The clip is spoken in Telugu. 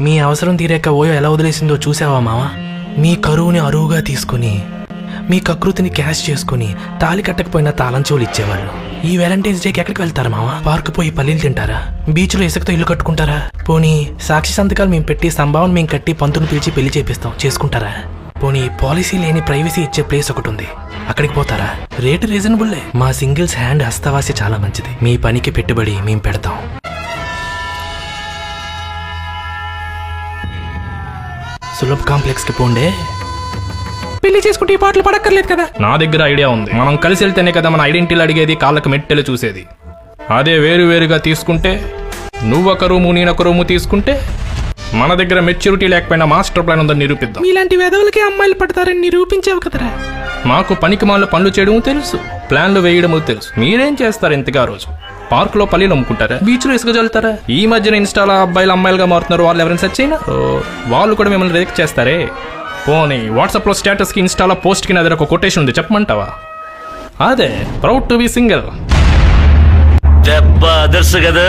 మీ అవసరం తీరాక ఓయో ఎలా వదిలేసిందో చూసావా మావా? మీ కరువుని అరువుగా తీసుకుని మీ కకృతిని క్యాష్ చేసుకుని తాళి కట్టకపోయినా తాళం చెవులు ఇచ్చేవాళ్ళు. ఈ వ్యాలంటైన్స్ డేకి ఎక్కడికి వెళ్తారా మావా? పార్క్ పోయి పల్లీలు తింటారా? బీచ్ లో ఇసుకతో ఇల్లు కట్టుకుంటారా? పోనీ సాక్షి సంతకాలు మేము పెట్టి సంభావన మేము కట్టి పంతుని పిలిచి పెళ్లి చేపిస్తాం, చేసుకుంటారా? పోనీ పాలసీ లేని ప్రైవసీ ఇచ్చే ప్లేస్ ఒకటి ఉంది, అక్కడికి పోతారా? రేటు రీజనబుల్లే. మా సింగిల్స్ హ్యాండ్ హస్తవాసి చాలా మంచిది. మీ పనికి పెట్టుబడి మేము పెడతాం. సులభ్ కాంప్లెక్స్ కి పోండే. పెళ్లి చేసుకుంటే ఈ పాటలు పడక్కర్లేదు కదా. నా దగ్గర ఐడియా ఉంది. మనం కలిసి వెళ్తేనే కదా మన ఐడెంటిటీలు అడిగేది, కాళ్ళకు మెట్టెలు చూసేది. అదే వేరువేరుగా తీసుకుంటే, నువ్వొక రూము నేనొక రూము తీసుకుంటే మన దగ్గర మెచ్యూరిటీ లేకపోయినా మాస్టర్ ప్లాన్ ఉందని నిరూపిద్దాం. ఇలాంటి వెధవులకి అమ్మాయిలు పడతారని నిరూపించావు కదరా. మాకు పనికి మాల పనులు చేయడము తెలుసు, ప్లాన్లు వేయడము తెలుసు. మీరేం చేస్తారు ఇంతగా? రోజు పార్క్ లో పల్లీలు అమ్ముకుంటారా? బీచ్ లో ఇసుక చల్లుతారా? ఈ మధ్యన ఇన్స్టాలో అబ్బాయిలు అమ్మాయిలుగా మారుతున్నారు. వాళ్ళు ఎవరైనా సెర్చ్ అయినా వాళ్ళు కూడా మిమ్మల్ని రిజెక్ట్ చేస్తారే. పోనీ వాట్సాప్ లో స్టేటస్ కి ఇన్స్టాలో పోస్ట్ కి నా దగ్గర ఒక కొటేషన్ ఉంది, చెప్పమంటావా? అదే ప్రౌడ్ టు బి సింగిల్. కదా